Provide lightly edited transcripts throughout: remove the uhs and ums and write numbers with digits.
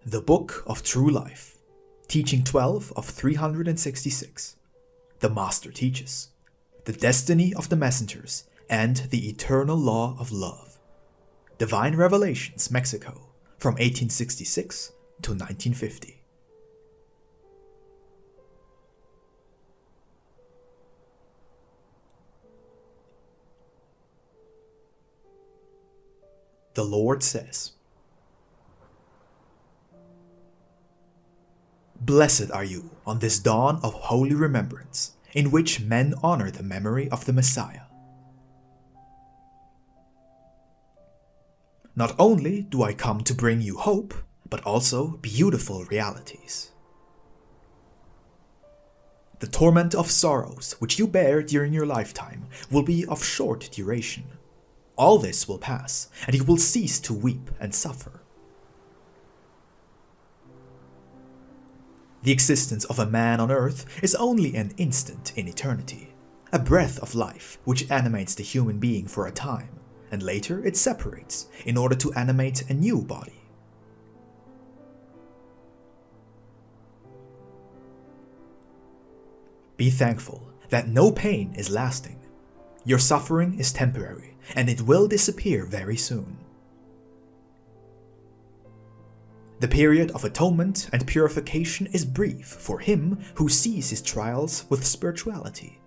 The Book of True Life, Teaching 12 of 366. The Master teaches the destiny of the messengers and the eternal law of love. Divine Revelations, Mexico, from 1866 to 1950. The Lord says, "Blessed are you on this dawn of holy remembrance, in which men honor the memory of the Messiah." Not only do I come to bring you hope, but also beautiful realities. The torment of sorrows which you bear during your lifetime will be of short duration. All this will pass, and you will cease to weep and suffer. The existence of a man on earth is only an instant in eternity, a breath of life which animates the human being for a time, and later it separates in order to animate a new body. Be thankful that no pain is lasting. Your suffering is temporary, and it will disappear very soon. The period of atonement and purification is brief for him who sees his trials with spirituality.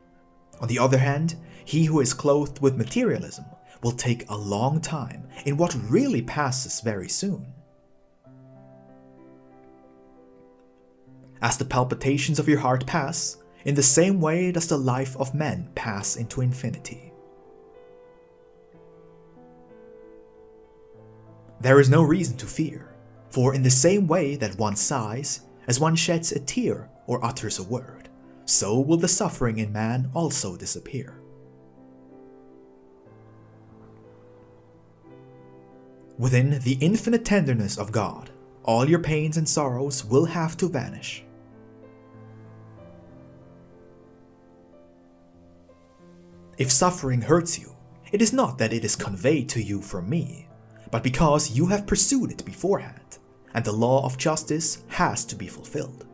On the other hand, he who is clothed with materialism will take a long time in what really passes very soon. As the palpitations of your heart pass, in the same way does the life of men pass into infinity. There is no reason to fear. For in the same way that one sighs, as one sheds a tear or utters a word, so will the suffering in man also disappear. Within the infinite tenderness of God, all your pains and sorrows will have to vanish. If suffering hurts you, it is not that it is conveyed to you from me, but because you have pursued it beforehand, and the law of justice has to be fulfilled.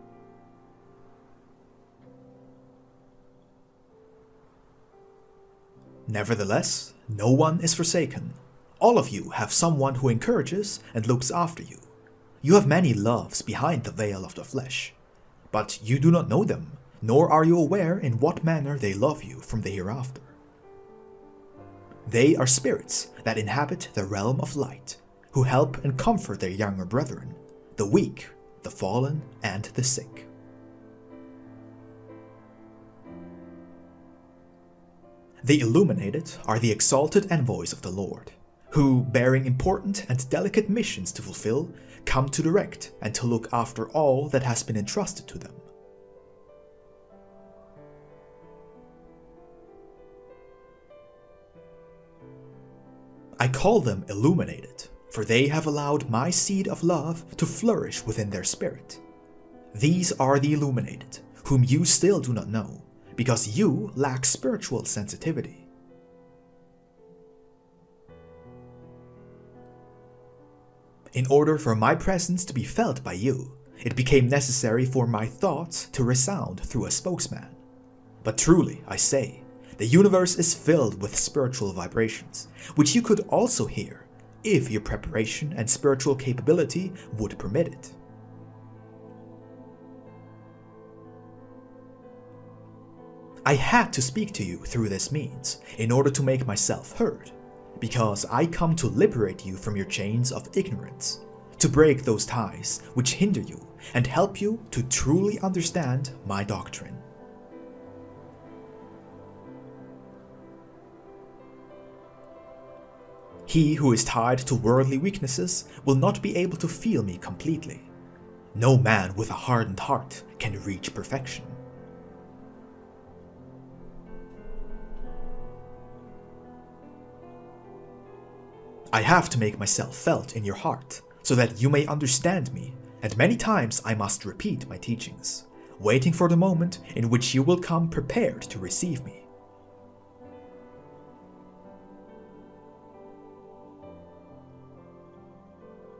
Nevertheless, no one is forsaken. All of you have someone who encourages and looks after you. You have many loves behind the veil of the flesh, but you do not know them, nor are you aware in what manner they love you from the hereafter. They are spirits that inhabit the realm of light, who help and comfort their younger brethren, the weak, the fallen, and the sick. The illuminated are the exalted envoys of the Lord, who, bearing important and delicate missions to fulfill, come to direct and to look after all that has been entrusted to them. I call them illuminated, for they have allowed my seed of love to flourish within their spirit. These are the illuminated, whom you still do not know, because you lack spiritual sensitivity. In order for my presence to be felt by you, it became necessary for my thoughts to resound through a spokesman. But truly, I say, the universe is filled with spiritual vibrations, which you could also hear if your preparation and spiritual capability would permit it. I had to speak to you through this means in order to make myself heard, because I come to liberate you from your chains of ignorance, to break those ties which hinder you and help you to truly understand my doctrine. He who is tied to worldly weaknesses will not be able to feel me completely. No man with a hardened heart can reach perfection. I have to make myself felt in your heart, so that you may understand me, and many times I must repeat my teachings, waiting for the moment in which you will come prepared to receive me.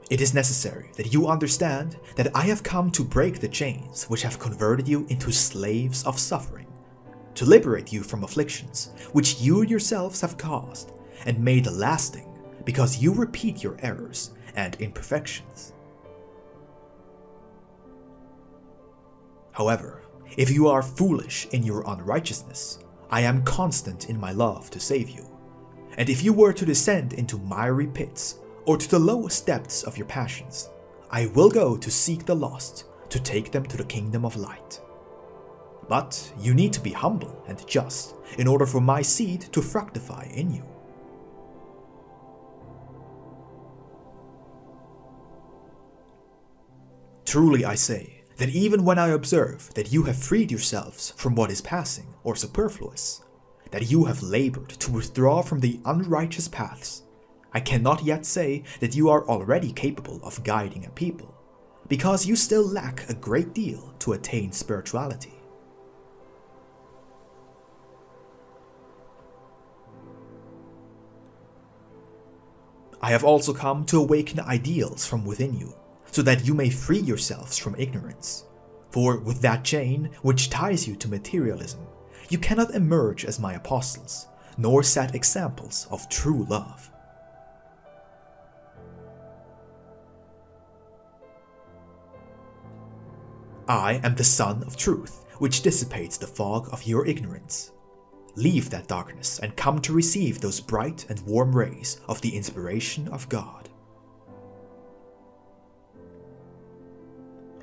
It is necessary that you understand that I have come to break the chains which have converted you into slaves of suffering, to liberate you from afflictions which you yourselves have caused and made lasting because you repeat your errors and imperfections. However, if you are foolish in your unrighteousness, I am constant in my love to save you. And if you were to descend into miry pits or to the lowest depths of your passions, I will go to seek the lost, to take them to the kingdom of light. But you need to be humble and just in order for my seed to fructify in you. Truly I say that even when I observe that you have freed yourselves from what is passing or superfluous, that you have labored to withdraw from the unrighteous paths, I cannot yet say that you are already capable of guiding a people, because you still lack a great deal to attain spirituality. I have also come to awaken ideals from within you, so that you may free yourselves from ignorance. For with that chain which ties you to materialism, you cannot emerge as my apostles, nor set examples of true love. I am the Sun of Truth, which dissipates the fog of your ignorance. Leave that darkness and come to receive those bright and warm rays of the inspiration of God.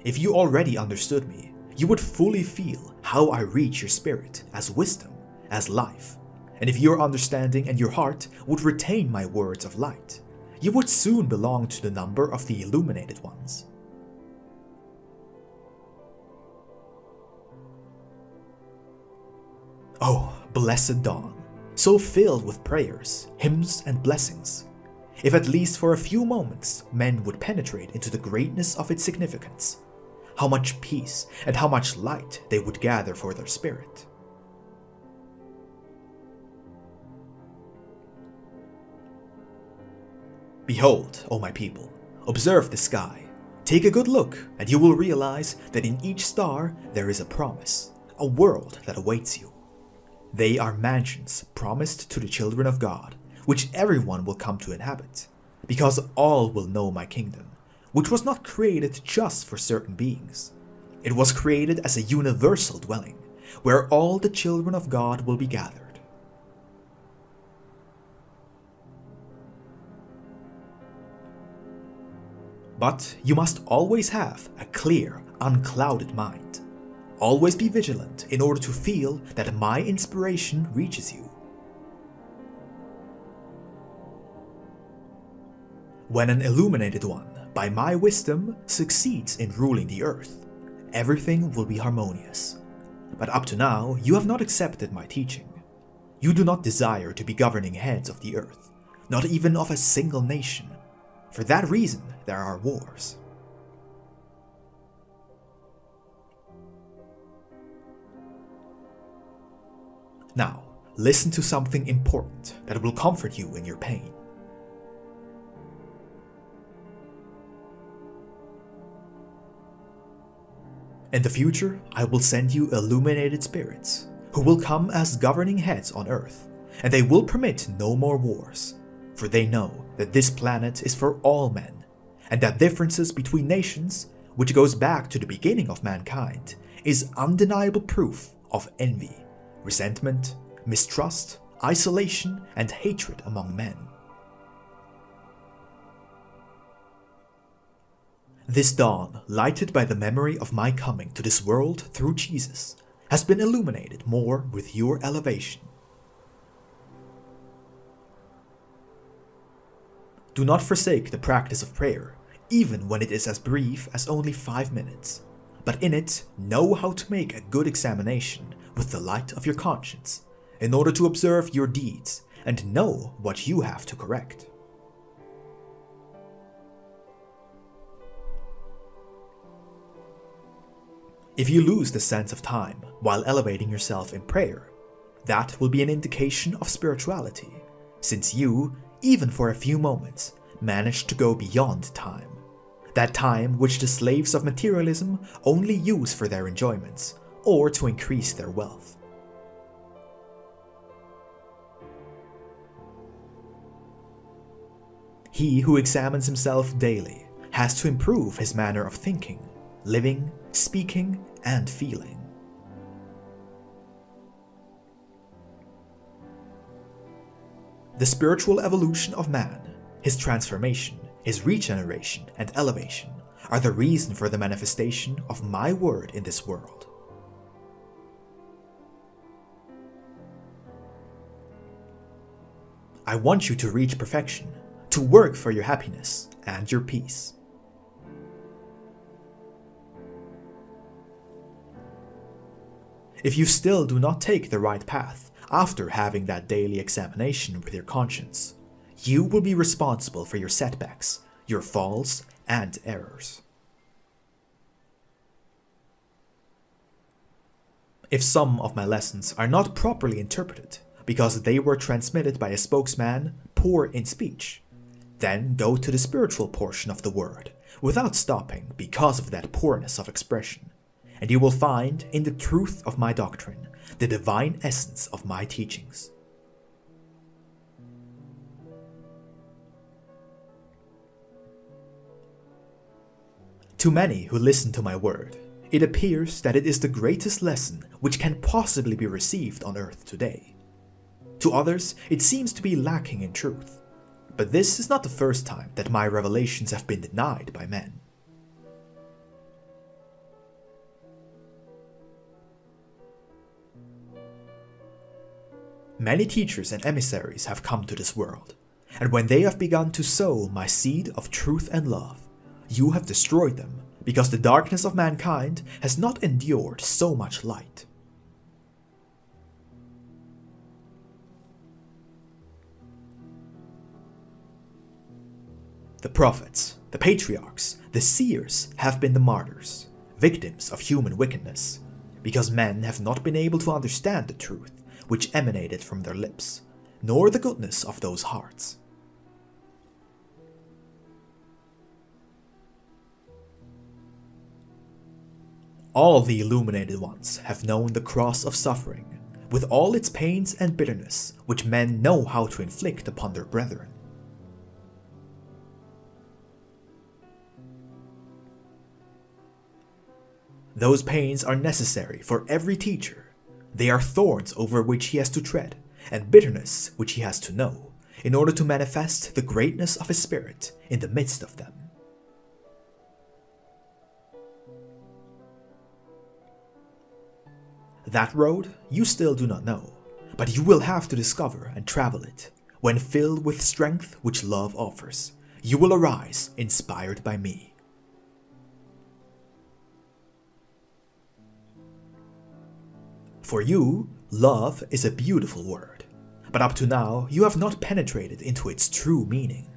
If you already understood me, you would fully feel how I reach your spirit as wisdom, as life, and if your understanding and your heart would retain my words of light, you would soon belong to the number of the illuminated ones. Oh, blessed dawn, so filled with prayers, hymns, and blessings. If at least for a few moments men would penetrate into the greatness of its significance, how much peace and how much light they would gather for their spirit. Behold, O my people, observe the sky. Take a good look, and you will realize that in each star there is a promise, a world that awaits you. They are mansions promised to the children of God, which everyone will come to inhabit, because all will know my kingdom, which was not created just for certain beings. It was created as a universal dwelling, where all the children of God will be gathered. But you must always have a clear, unclouded mind. Always be vigilant in order to feel that my inspiration reaches you. When an illuminated one, by my wisdom, succeeds in ruling the earth, everything will be harmonious. But up to now, you have not accepted my teaching. You do not desire to be governing heads of the earth, not even of a single nation. For that reason, there are wars. Now, listen to something important that will comfort you in your pain. In the future, I will send you illuminated spirits, who will come as governing heads on Earth, and they will permit no more wars, for they know that this planet is for all men, and that differences between nations, which goes back to the beginning of mankind, is undeniable proof of envy, resentment, mistrust, isolation, and hatred among men. This dawn, lighted by the memory of my coming to this world through Jesus, has been illuminated more with your elevation. Do not forsake the practice of prayer, even when it is as brief as only 5 minutes, but in it know how to make a good examination with the light of your conscience, in order to observe your deeds and know what you have to correct. If you lose the sense of time while elevating yourself in prayer, that will be an indication of spirituality, since you, even for a few moments, manage to go beyond time that time which the slaves of materialism only use for their enjoyments or to increase their wealth. He who examines himself daily has to improve his manner of thinking, living, speaking, and feeling. The spiritual evolution of man, his transformation, his regeneration and elevation, are the reason for the manifestation of my word in this world. I want you to reach perfection, to work for your happiness and your peace. If you still do not take the right path after having that daily examination with your conscience, you will be responsible for your setbacks, your falls, and errors. If some of my lessons are not properly interpreted because they were transmitted by a spokesman poor in speech, then go to the spiritual portion of the word without stopping because of that poorness of expression, and you will find in the truth of my doctrine the divine essence of my teachings. To many who listen to my word, it appears that it is the greatest lesson which can possibly be received on earth today. To others, it seems to be lacking in truth, but this is not the first time that my revelations have been denied by men. Many teachers and emissaries have come to this world, and when they have begun to sow my seed of truth and love, you have destroyed them, because the darkness of mankind has not endured so much light. The prophets, the patriarchs, the seers have been the martyrs, victims of human wickedness, because men have not been able to understand the truth which emanated from their lips, nor the goodness of those hearts. All the illuminated ones have known the cross of suffering, with all its pains and bitterness which men know how to inflict upon their brethren. Those pains are necessary for every teacher. They are thorns over which he has to tread, and bitterness which he has to know, in order to manifest the greatness of his spirit in the midst of them. That road you still do not know, but you will have to discover and travel it. When filled with strength which love offers, you will arise inspired by me. For you, love is a beautiful word, but up to now you have not penetrated into its true meaning.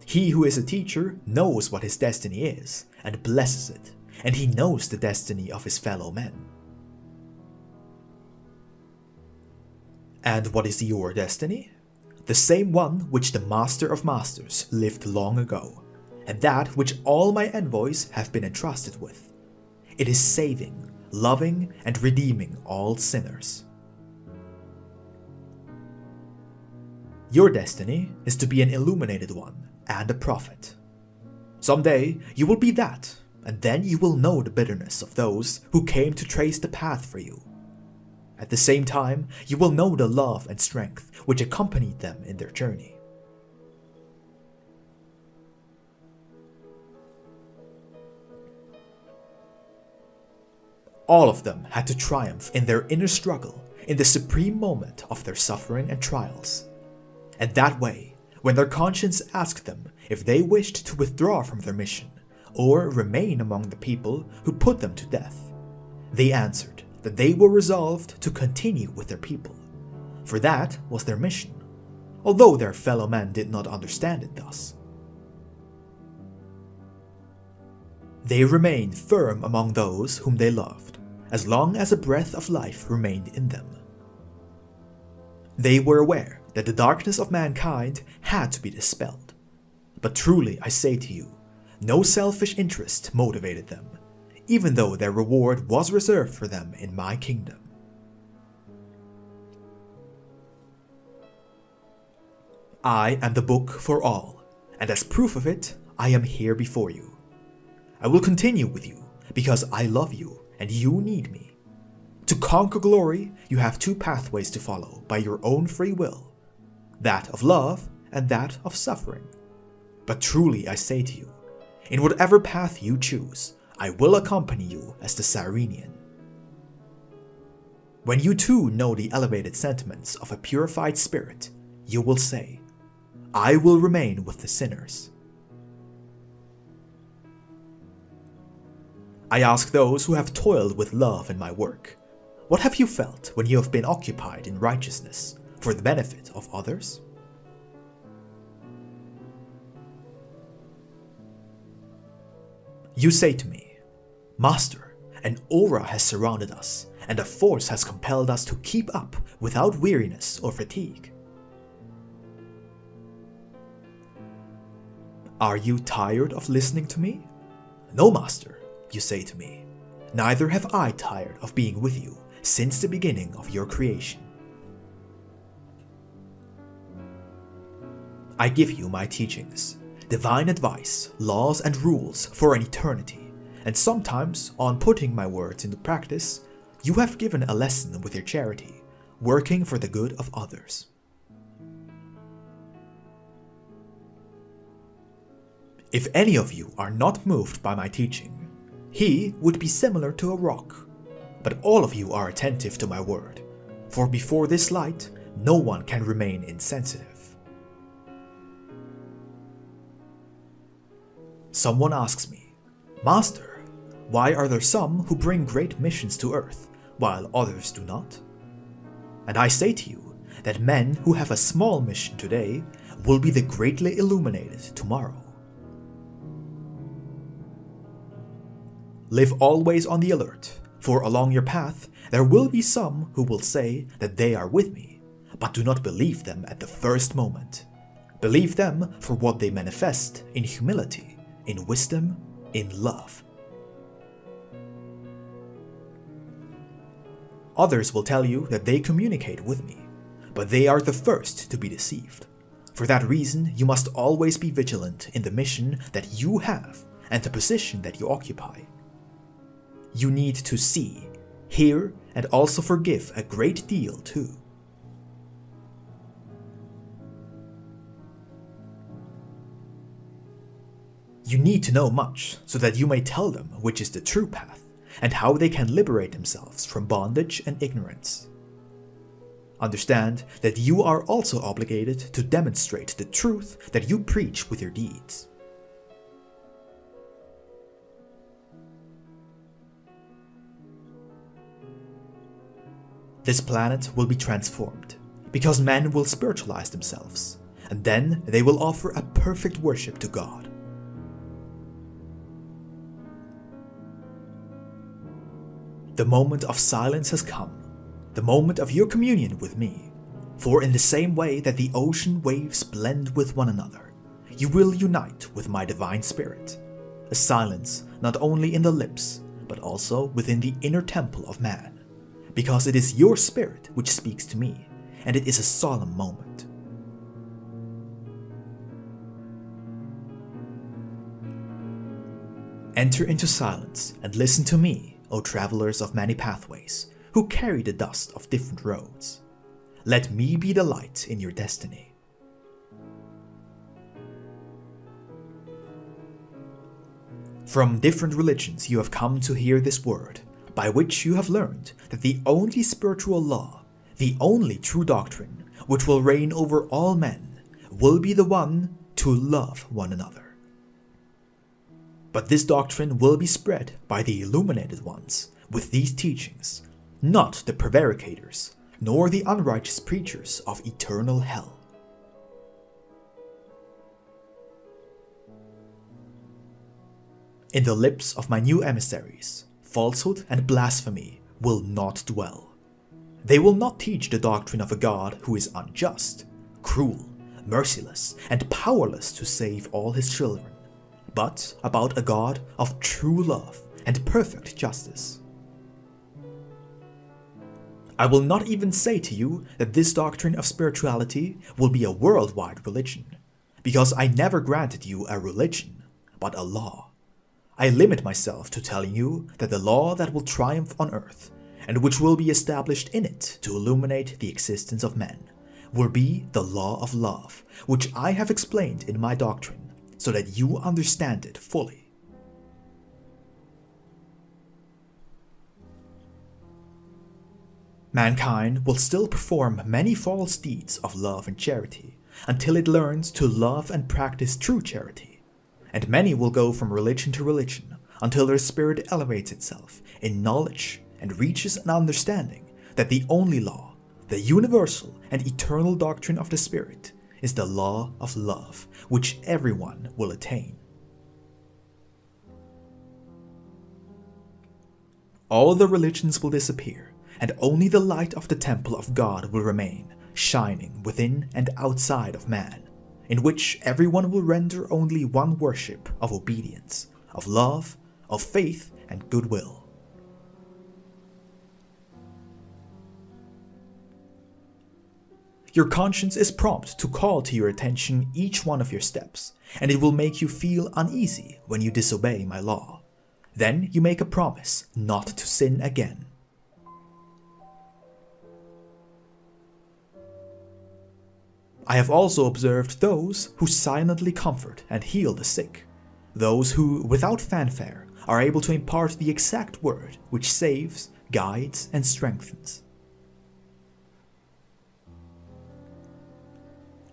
He who is a teacher knows what his destiny is and blesses it, and he knows the destiny of his fellow men. And what is your destiny? The same one which the Master of Masters lived long ago, and that which all my envoys have been entrusted with. It is saving, loving, and redeeming all sinners. Your destiny is to be an illuminated one and a prophet. Someday you will be that, and then you will know the bitterness of those who came to trace the path for you. At the same time, you will know the love and strength which accompanied them in their journey. All of them had to triumph in their inner struggle in the supreme moment of their suffering and trials. And that way, when their conscience asked them if they wished to withdraw from their mission or remain among the people who put them to death, they answered that they were resolved to continue with their people, for that was their mission, although their fellow men did not understand it thus. They remained firm among those whom they loved, as long as a breath of life remained in them. They were aware that the darkness of mankind had to be dispelled, But truly I say to you, no selfish interest motivated them, even though their reward was reserved for them in my kingdom. I am the book for all, and as proof of it, I am here before you. I will continue with you, because I love you and you need me. To conquer glory, you have two pathways to follow by your own free will, that of love and that of suffering. But truly I say to you, in whatever path you choose, I will accompany you as the Cyrenian. When you too know the elevated sentiments of a purified spirit, you will say, I will remain with the sinners. I ask those who have toiled with love in my work, what have you felt when you have been occupied in righteousness for the benefit of others? You say to me, Master, an aura has surrounded us, and a force has compelled us to keep up without weariness or fatigue. Are you tired of listening to me? No, Master, you say to me. Neither have I tired of being with you since the beginning of your creation. I give you my teachings, divine advice, laws and rules for an eternity, and sometimes, on putting my words into practice, you have given a lesson with your charity, working for the good of others. If any of you are not moved by my teaching, he would be similar to a rock. But all of you are attentive to my word, for before this light, no one can remain insensitive. Someone asks me, Master, why are there some who bring great missions to earth, while others do not? And I say to you that men who have a small mission today will be the greatly illuminated tomorrow. Live always on the alert, for along your path there will be some who will say that they are with me, but do not believe them at the first moment. Believe them for what they manifest in humility, in wisdom, in love. Others will tell you that they communicate with me, but they are the first to be deceived. For that reason, you must always be vigilant in the mission that you have and the position that you occupy. You need to see, hear, and also forgive a great deal too. You need to know much so that you may tell them which is the true path and how they can liberate themselves from bondage and ignorance. Understand that you are also obligated to demonstrate the truth that you preach with your deeds. This planet will be transformed, because men will spiritualize themselves, and then they will offer a perfect worship to God. The moment of silence has come, the moment of your communion with me, for in the same way that the ocean waves blend with one another, you will unite with my divine spirit, a silence not only in the lips, but also within the inner temple of man. Because it is your spirit which speaks to me, and it is a solemn moment. Enter into silence and listen to me, O travelers of many pathways, who carry the dust of different roads. Let me be the light in your destiny. From different religions you have come to hear this word, by which you have learned that the only spiritual law, the only true doctrine, which will reign over all men, will be the one to love one another. But this doctrine will be spread by the illuminated ones with these teachings, not the prevaricators, nor the unrighteous preachers of eternal hell. In the lips of my new emissaries, falsehood and blasphemy will not dwell. They will not teach the doctrine of a God who is unjust, cruel, merciless, and powerless to save all his children, but about a God of true love and perfect justice. I will not even say to you that this doctrine of spirituality will be a worldwide religion, because I never granted you a religion, but a law. I limit myself to telling you that the law that will triumph on earth, and which will be established in it to illuminate the existence of men, will be the law of love, which I have explained in my doctrine, so that you understand it fully. Mankind will still perform many false deeds of love and charity, until it learns to love and practice true charity. And many will go from religion to religion, until their spirit elevates itself in knowledge and reaches an understanding that the only law, the universal and eternal doctrine of the Spirit, is the law of love, which everyone will attain. All the religions will disappear, and only the light of the temple of God will remain, shining within and outside of man, in which everyone will render only one worship of obedience, of love, of faith and goodwill. Your conscience is prompt to call to your attention each one of your steps, and it will make you feel uneasy when you disobey my law. Then you make a promise not to sin again. I have also observed those who silently comfort and heal the sick, those who, without fanfare, are able to impart the exact word which saves, guides, and strengthens.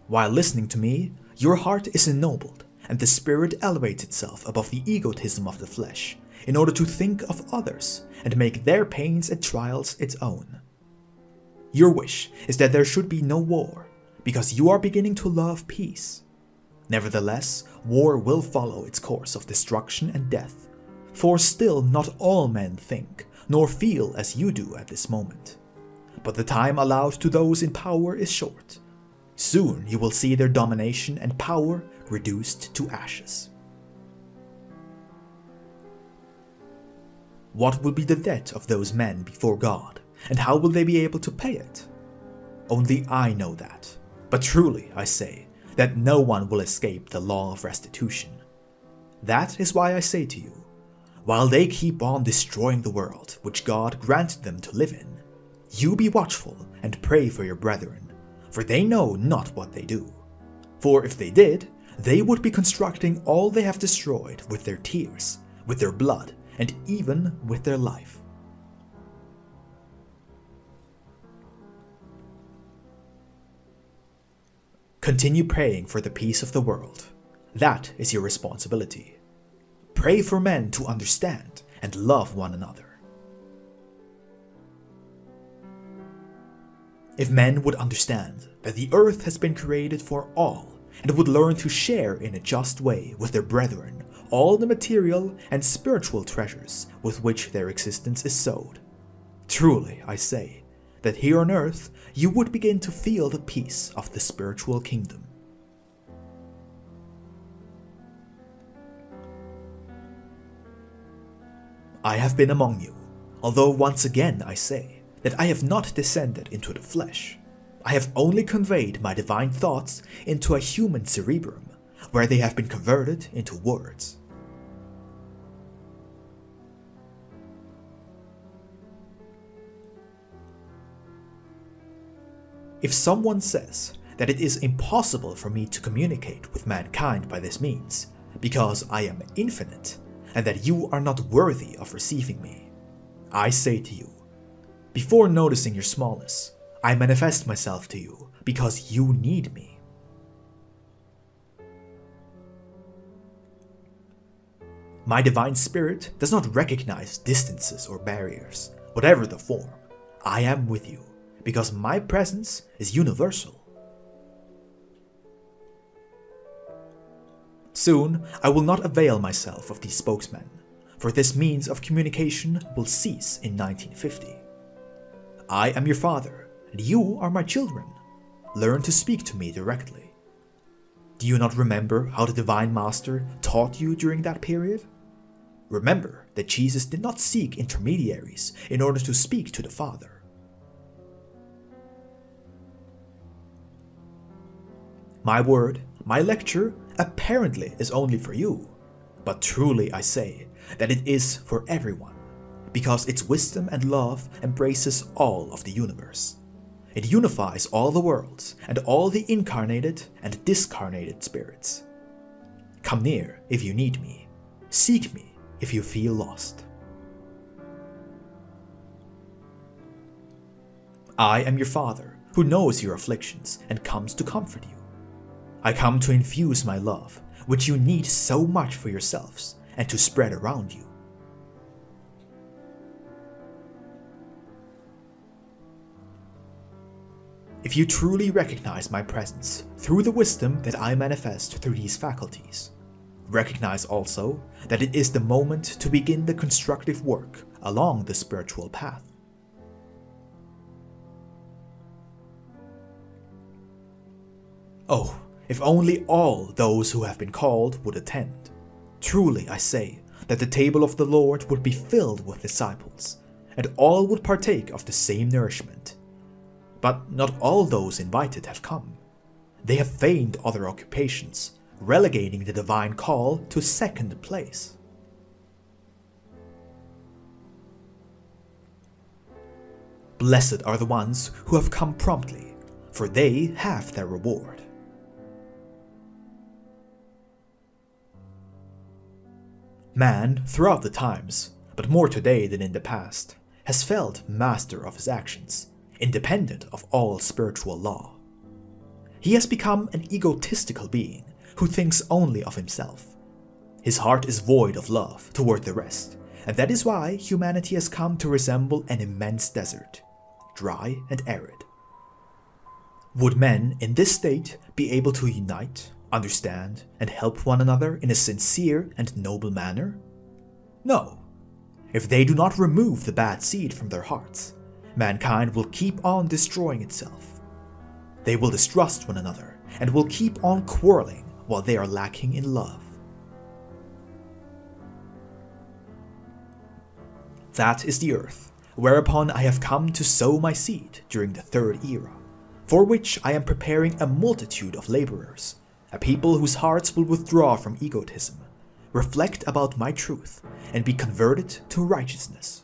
While listening to me, your heart is ennobled, and the spirit elevates itself above the egotism of the flesh, in order to think of others and make their pains and trials its own. Your wish is that there should be no war, because you are beginning to love peace. Nevertheless, war will follow its course of destruction and death, for still not all men think, nor feel as you do at this moment. But the time allowed to those in power is short. Soon you will see their domination and power reduced to ashes. What will be the debt of those men before God, and how will they be able to pay it? Only I know that. But truly, I say, that no one will escape the law of restitution. That is why I say to you, while they keep on destroying the world which God granted them to live in, you be watchful and pray for your brethren, for they know not what they do. For if they did, they would be constructing all they have destroyed with their tears, with their blood, and even with their life. Continue praying for the peace of the world. That is your responsibility. Pray for men to understand and love one another. If men would understand that the earth has been created for all, and would learn to share in a just way with their brethren all the material and spiritual treasures with which their existence is sowed, truly I say that here on earth you would begin to feel the peace of the spiritual kingdom. I have been among you, although once again I say that I have not descended into the flesh. I have only conveyed my divine thoughts into a human cerebrum, where they have been converted into words. If someone says that it is impossible for me to communicate with mankind by this means, because I am infinite, and that you are not worthy of receiving me, I say to you, before noticing your smallness, I manifest myself to you because you need me. My divine spirit does not recognize distances or barriers, whatever the form. I am with you, because my presence is universal. Soon, I will not avail myself of these spokesmen, for this means of communication will cease in 1950. I am your father, and you are my children. Learn to speak to me directly. Do you not remember how the Divine Master taught you during that period? Remember that Jesus did not seek intermediaries in order to speak to the Father. My word, my lecture, apparently is only for you, but truly I say that it is for everyone, because its wisdom and love embraces all of the universe. It unifies all the worlds and all the incarnated and discarnated spirits. Come near if you need me. Seek me if you feel lost. I am your Father, who knows your afflictions and comes to comfort you. I come to infuse my love, which you need so much for yourselves, and to spread around you. If you truly recognize my presence through the wisdom that I manifest through these faculties, recognize also that it is the moment to begin the constructive work along the spiritual path. Oh, if only all those who have been called would attend. Truly I say that the table of the Lord would be filled with disciples, and all would partake of the same nourishment. But not all those invited have come. They have feigned other occupations, relegating the divine call to second place. Blessed are the ones who have come promptly, for they have their reward. Man, throughout the times, but more today than in the past, has felt master of his actions, independent of all spiritual law. He has become an egotistical being who thinks only of himself. His heart is void of love toward the rest, and that is why humanity has come to resemble an immense desert, dry and arid. Would men in this state be able to unite, understand, and help one another in a sincere and noble manner? No. If they do not remove the bad seed from their hearts, mankind will keep on destroying itself. They will distrust one another and will keep on quarreling while they are lacking in love. That is the earth, whereupon I have come to sow my seed during the third era, for which I am preparing a multitude of laborers, a people whose hearts will withdraw from egotism, reflect about my truth, and be converted to righteousness.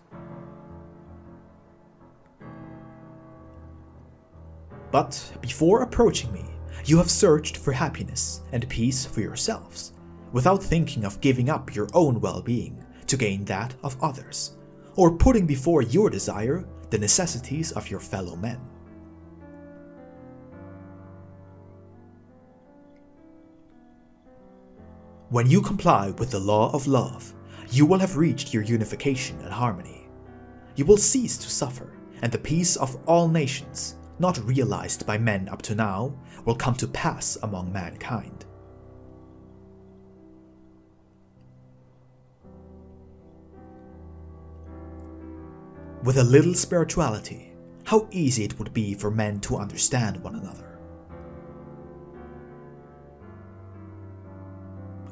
But before approaching me, you have searched for happiness and peace for yourselves, without thinking of giving up your own well-being to gain that of others, or putting before your desire the necessities of your fellow men. When you comply with the law of love, you will have reached your unification and harmony. You will cease to suffer, and the peace of all nations, not realized by men up to now, will come to pass among mankind. With a little spirituality, how easy it would be for men to understand one another.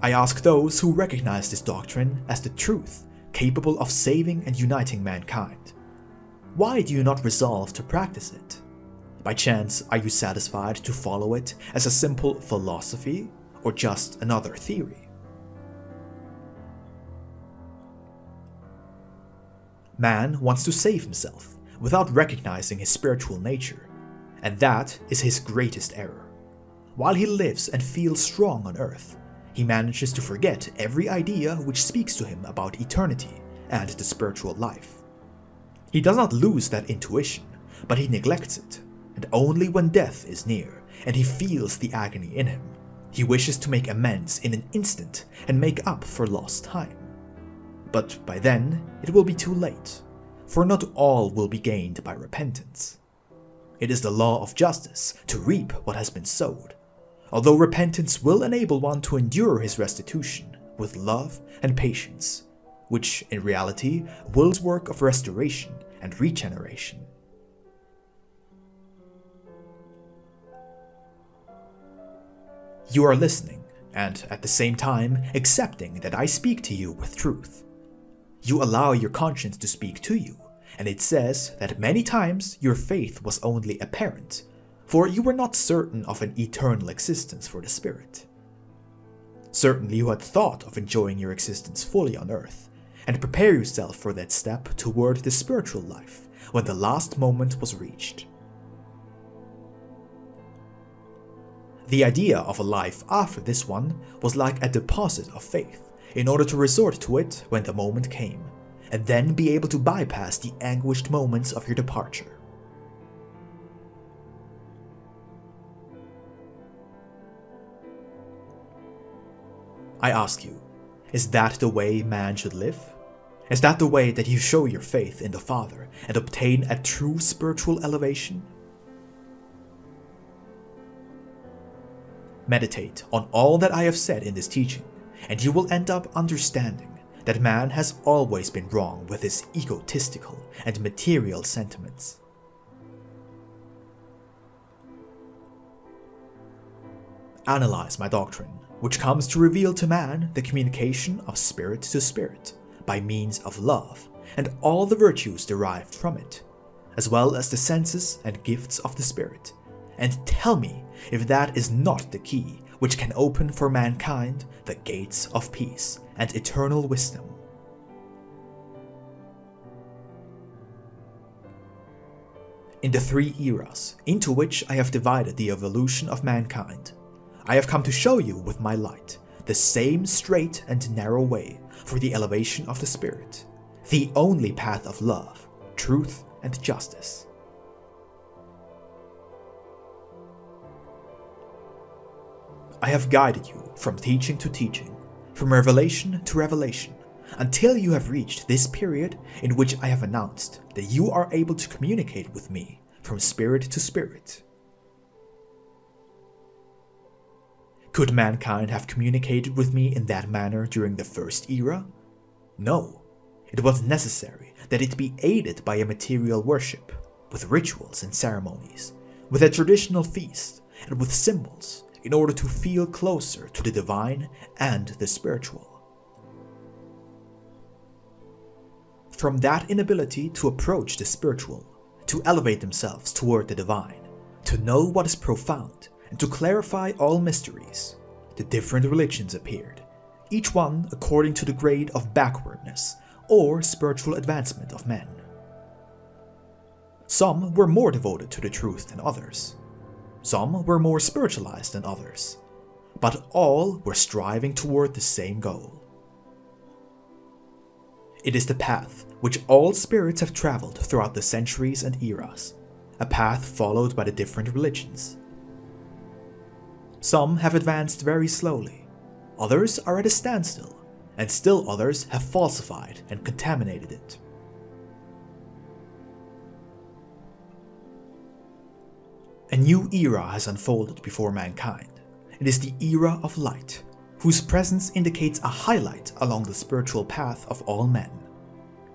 I ask those who recognize this doctrine as the truth capable of saving and uniting mankind, why do you not resolve to practice it? By chance, are you satisfied to follow it as a simple philosophy or just another theory? Man wants to save himself without recognizing his spiritual nature, and that is his greatest error. While he lives and feels strong on earth, he manages to forget every idea which speaks to him about eternity and the spiritual life. He does not lose that intuition, but he neglects it, and only when death is near and he feels the agony in him, he wishes to make amends in an instant and make up for lost time. But by then, it will be too late, for not all will be gained by repentance. It is the law of justice to reap what has been sowed, although repentance will enable one to endure his restitution with love and patience, which in reality wills work of restoration and regeneration. You are listening, and at the same time accepting that I speak to you with truth. You allow your conscience to speak to you, and it says that many times your faith was only apparent, for you were not certain of an eternal existence for the spirit. Certainly you had thought of enjoying your existence fully on earth, and prepare yourself for that step toward the spiritual life when the last moment was reached. The idea of a life after this one was like a deposit of faith, in order to resort to it when the moment came, and then be able to bypass the anguished moments of your departure. I ask you, is that the way man should live? Is that the way that you show your faith in the Father and obtain a true spiritual elevation? Meditate on all that I have said in this teaching, and you will end up understanding that man has always been wrong with his egotistical and material sentiments. Analyze my doctrine, which comes to reveal to man the communication of spirit to spirit by means of love and all the virtues derived from it, as well as the senses and gifts of the spirit, and tell me if that is not the key which can open for mankind the gates of peace and eternal wisdom. In the 3 eras into which I have divided the evolution of mankind, I have come to show you with my light the same straight and narrow way for the elevation of the spirit, the only path of love, truth, and justice. I have guided you from teaching to teaching, from revelation to revelation, until you have reached this period in which I have announced that you are able to communicate with me from spirit to spirit. Could mankind have communicated with me in that manner during the 1st era? No. It was necessary that it be aided by a material worship, with rituals and ceremonies, with a traditional feast, and with symbols, in order to feel closer to the divine and the spiritual. From that inability to approach the spiritual, to elevate themselves toward the divine, to know what is profound, and to clarify all mysteries, the different religions appeared, each one according to the grade of backwardness or spiritual advancement of men. Some were more devoted to the truth than others. Some were more spiritualized than others, but all were striving toward the same goal. It is the path which all spirits have traveled throughout the centuries and eras, a path followed by the different religions. Some have advanced very slowly, others are at a standstill, and still others have falsified and contaminated it. A new era has unfolded before mankind. It is the era of light, whose presence indicates a highlight along the spiritual path of all men.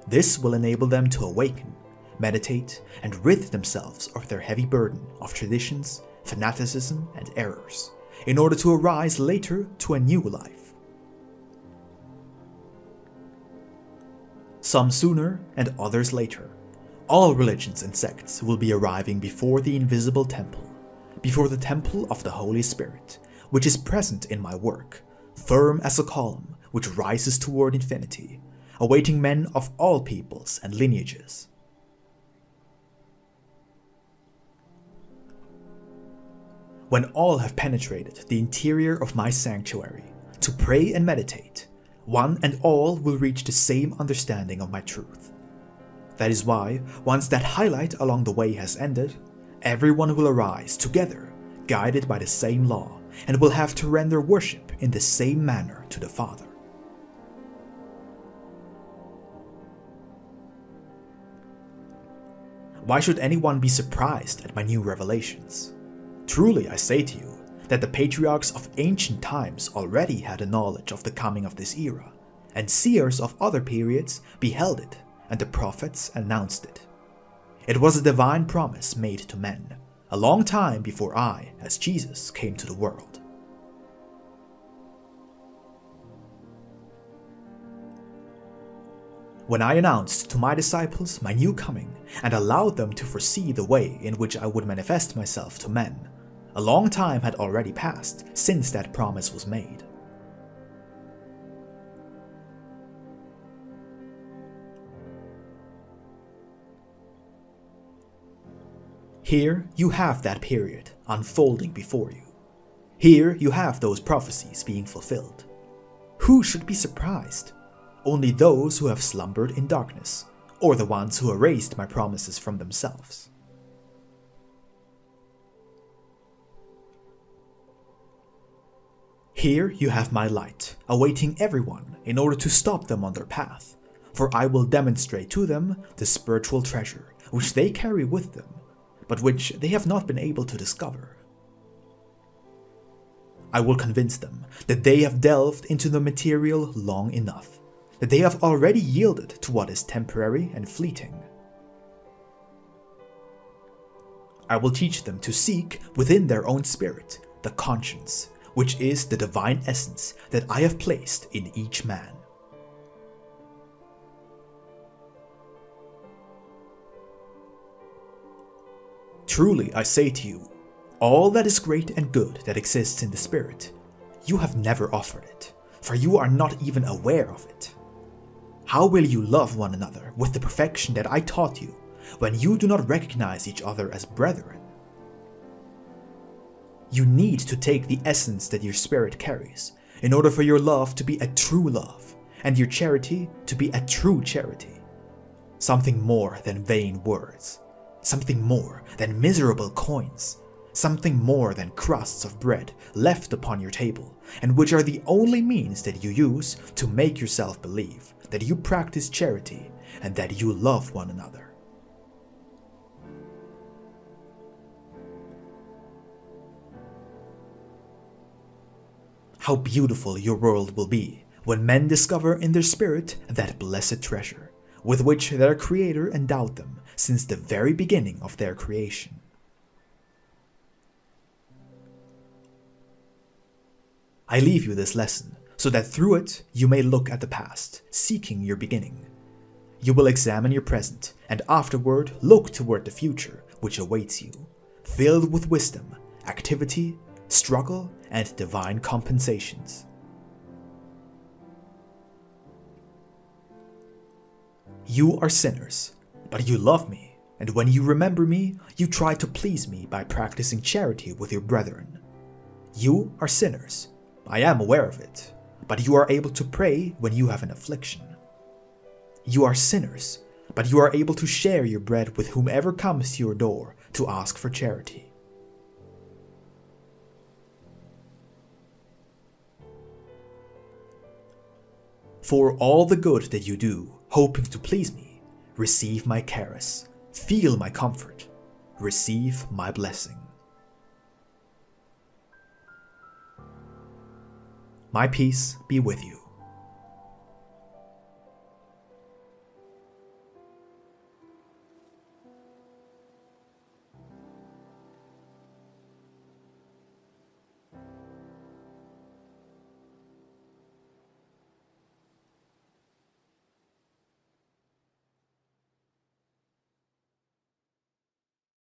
This will enable them to awaken, meditate, and rid themselves of their heavy burden of traditions, fanaticism, and errors, in order to arise later to a new life. Some sooner and others later, all religions and sects will be arriving before the invisible temple, before the temple of the Holy Spirit, which is present in my work, firm as a column which rises toward infinity, awaiting men of all peoples and lineages. When all have penetrated the interior of my sanctuary to pray and meditate, one and all will reach the same understanding of my truth. That is why, once that highlight along the way has ended, everyone will arise together, guided by the same law, and will have to render worship in the same manner to the Father. Why should anyone be surprised at my new revelations? Truly I say to you, that the patriarchs of ancient times already had a knowledge of the coming of this era, and seers of other periods beheld it, and the prophets announced it. It was a divine promise made to men, a long time before I, as Jesus, came to the world. When I announced to my disciples my new coming and allowed them to foresee the way in which I would manifest myself to men, a long time had already passed since that promise was made. Here you have that period unfolding before you. Here you have those prophecies being fulfilled. Who should be surprised? Only those who have slumbered in darkness, or the ones who erased my promises from themselves. Here you have my light, awaiting everyone in order to stop them on their path, for I will demonstrate to them the spiritual treasure which they carry with them, but which they have not been able to discover. I will convince them that they have delved into the material long enough, that they have already yielded to what is temporary and fleeting. I will teach them to seek within their own spirit the conscience, which is the divine essence that I have placed in each man. Truly, I say to you, all that is great and good that exists in the spirit, you have never offered it, for you are not even aware of it. How will you love one another with the perfection that I taught you, when you do not recognize each other as brethren? You need to take the essence that your spirit carries, in order for your love to be a true love, and your charity to be a true charity. Something more than vain words. Something more than miserable coins, something more than crusts of bread left upon your table, and which are the only means that you use to make yourself believe that you practice charity and that you love one another. How beautiful your world will be when men discover in their spirit that blessed treasure, with which their Creator endowed them since the very beginning of their creation. I leave you this lesson, so that through it you may look at the past, seeking your beginning. You will examine your present, and afterward look toward the future which awaits you, filled with wisdom, activity, struggle, and divine compensations. You are sinners, but you love me, and when you remember me, you try to please me by practicing charity with your brethren. You are sinners, I am aware of it, but you are able to pray when you have an affliction. You are sinners, but you are able to share your bread with whomever comes to your door to ask for charity. For all the good that you do, hoping to please me, receive my caress, feel my comfort, receive my blessing. My peace be with you.